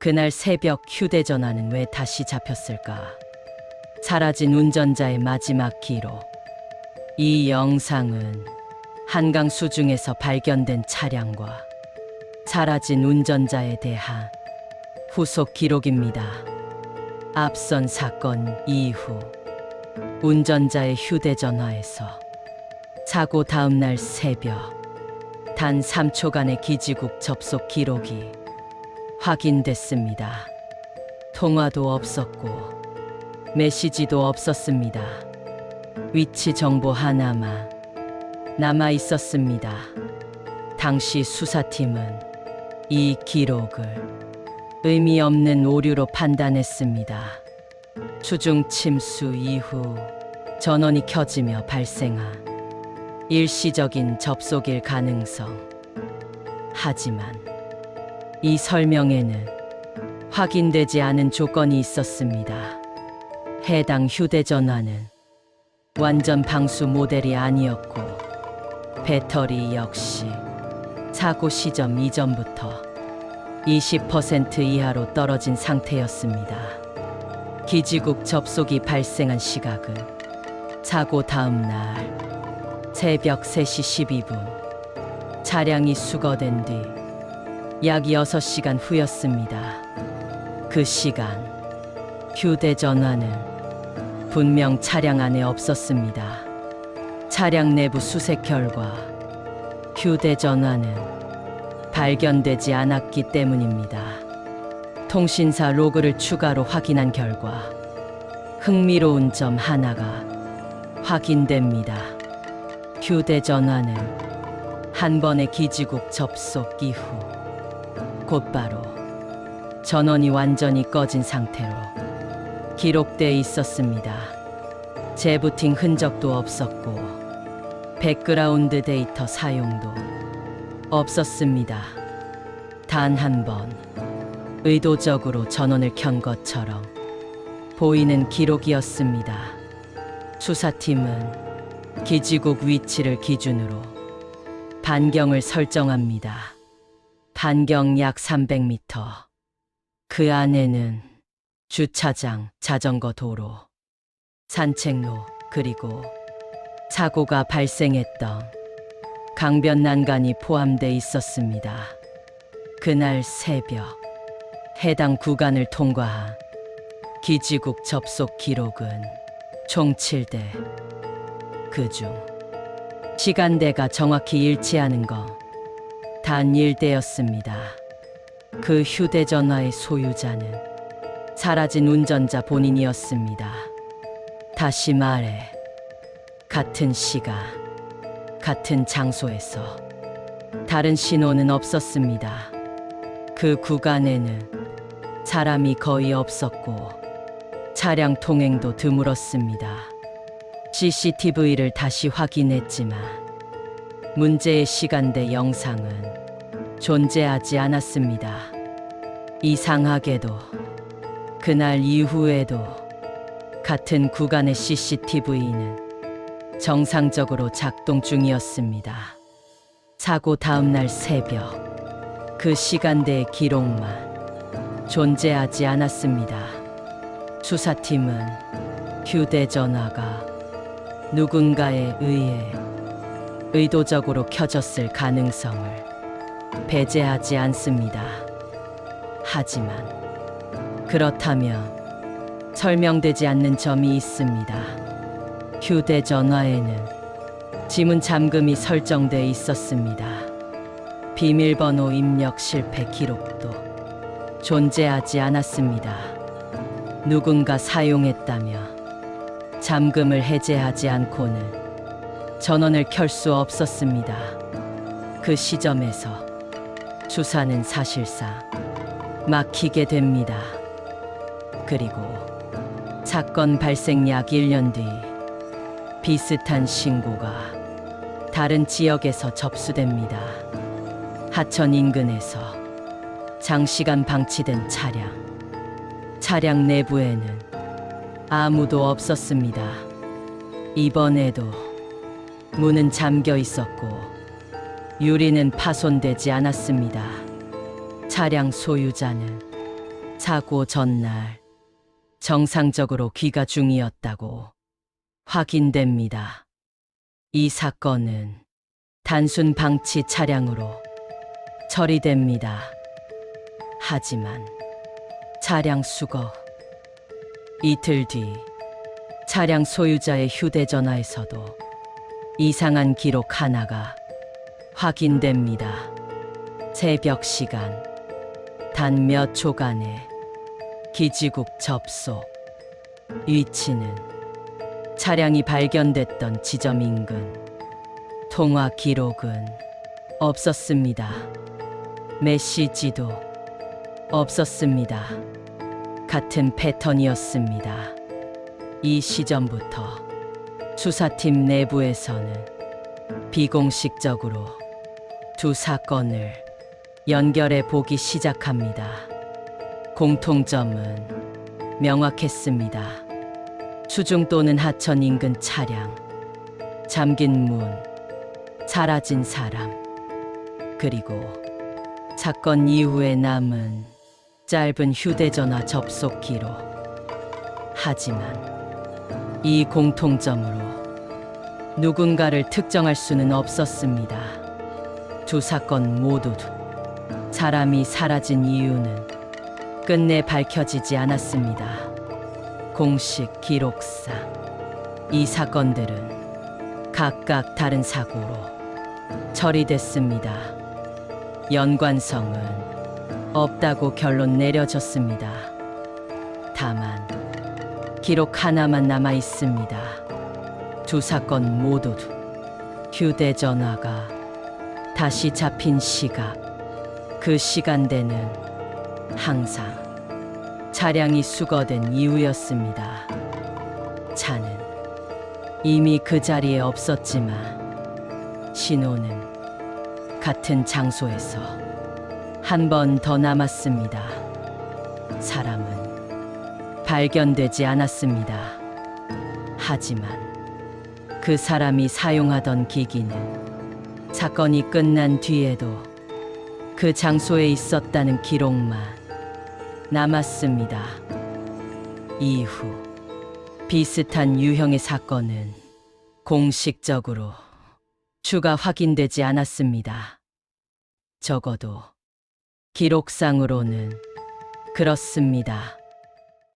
그날 새벽 휴대전화는 왜 다시 잡혔을까? 사라진 운전자의 마지막 기록. 이 영상은 한강 수중에서 발견된 차량과 사라진 운전자에 대한 후속 기록입니다. 앞선 사건 이후 운전자의 휴대전화에서 사고 다음 날 새벽 단 3초간의 기지국 접속 기록이 확인됐습니다. 통화도 없었고 메시지도 없었습니다. 위치 정보 하나만 남아 있었습니다. 당시 수사팀은 이 기록을 의미 없는 오류로 판단했습니다. 수중 침수 이후 전원이 켜지며 발생한 일시적인 접속일 가능성. 하지만 이 설명에는 확인되지 않은 조건이 있었습니다. 해당 휴대전화는 완전 방수 모델이 아니었고 배터리 역시 사고 시점 이전부터 20% 이하로 떨어진 상태였습니다. 기지국 접속이 발생한 시각은 사고 다음 날 새벽 3시 12분, 차량이 수거된 뒤 약 6시간 후였습니다. 그 시간 휴대전화는 분명 차량 안에 없었습니다. 차량 내부 수색 결과 휴대전화는 발견되지 않았기 때문입니다. 통신사 로그를 추가로 확인한 결과 흥미로운 점 하나가 확인됩니다. 휴대전화는 한 번의 기지국 접속 이후 곧바로 전원이 완전히 꺼진 상태로 기록돼 있었습니다. 재부팅 흔적도 없었고 백그라운드 데이터 사용도 없었습니다. 단 한 번 의도적으로 전원을 켠 것처럼 보이는 기록이었습니다. 수사팀은 기지국 위치를 기준으로 반경을 설정합니다. 반경 약 300m. 그 안에는 주차장, 자전거 도로, 산책로, 그리고 사고가 발생했던 강변 난간이 포함돼 있었습니다. 그날 새벽 해당 구간을 통과한 기지국 접속 기록은 총 7대. 그중 시간대가 정확히 일치하는 건 단 1대였습니다. 그 휴대전화의 소유자는 사라진 운전자 본인이었습니다. 다시 말해 같은 시간, 같은 장소에서 다른 신호는 없었습니다. 그 구간에는 사람이 거의 없었고 차량 통행도 드물었습니다. CCTV를 다시 확인했지만 문제의 시간대 영상은 존재하지 않았습니다. 이상하게도 그날 이후에도 같은 구간의 CCTV는 정상적으로 작동 중이었습니다. 사고 다음 날 새벽 그 시간대의 기록만 존재하지 않았습니다. 수사팀은 휴대전화가 누군가에 의해 의도적으로 켜졌을 가능성을 배제하지 않습니다. 하지만 그렇다면 설명되지 않는 점이 있습니다. 휴대전화에는 지문 잠금이 설정돼 있었습니다. 비밀번호 입력 실패 기록도 존재하지 않았습니다. 누군가 사용했다며 잠금을 해제하지 않고는 전원을 켤 수 없었습니다. 그 시점에서 수사는 사실상 막히게 됩니다. 그리고 사건 발생 약 1년 뒤 비슷한 신고가 다른 지역에서 접수됩니다. 하천 인근에서 장시간 방치된 차량 내부에는 아무도 없었습니다. 이번에도 문은 잠겨 있었고 유리는 파손되지 않았습니다. 차량 소유자는 사고 전날 정상적으로 귀가 중이었다고 확인됩니다. 이 사건은 단순 방치 차량으로 처리됩니다. 하지만 차량 수거 이틀 뒤 차량 소유자의 휴대전화에서도 이상한 기록 하나가 확인됩니다. 새벽 시간 단 몇 초간의 기지국 접속 위치는 차량이 발견됐던 지점 인근 통화 기록은 없었습니다. 메시지도 없었습니다. 같은 패턴이었습니다. 이 시점부터 수사팀 내부에서는 비공식적으로 두 사건을 연결해 보기 시작합니다. 공통점은 명확했습니다. 수중 또는 하천 인근 차량, 잠긴 문, 사라진 사람, 그리고 사건 이후에 남은 짧은 휴대전화 접속 기록. 하지만 이 공통점으로 누군가를 특정할 수는 없었습니다. 두 사건 모두 사람이 사라진 이유는 끝내 밝혀지지 않았습니다. 공식 기록상 이 사건들은 각각 다른 사고로 처리됐습니다. 연관성은 없다고 결론 내려졌습니다. 다만 기록 하나만 남아 있습니다. 두 사건 모두 휴대전화가 다시 잡힌 시각. 그 시간대는 항상 차량이 수거된 이후였습니다. 차는 이미 그 자리에 없었지만 신호는 같은 장소에서 한 번 더 남았습니다. 사람은 발견되지 않았습니다. 하지만 그 사람이 사용하던 기기는 사건이 끝난 뒤에도 그 장소에 있었다는 기록만 남았습니다. 이후 비슷한 유형의 사건은 공식적으로 추가 확인되지 않았습니다. 적어도 기록상으로는 그렇습니다.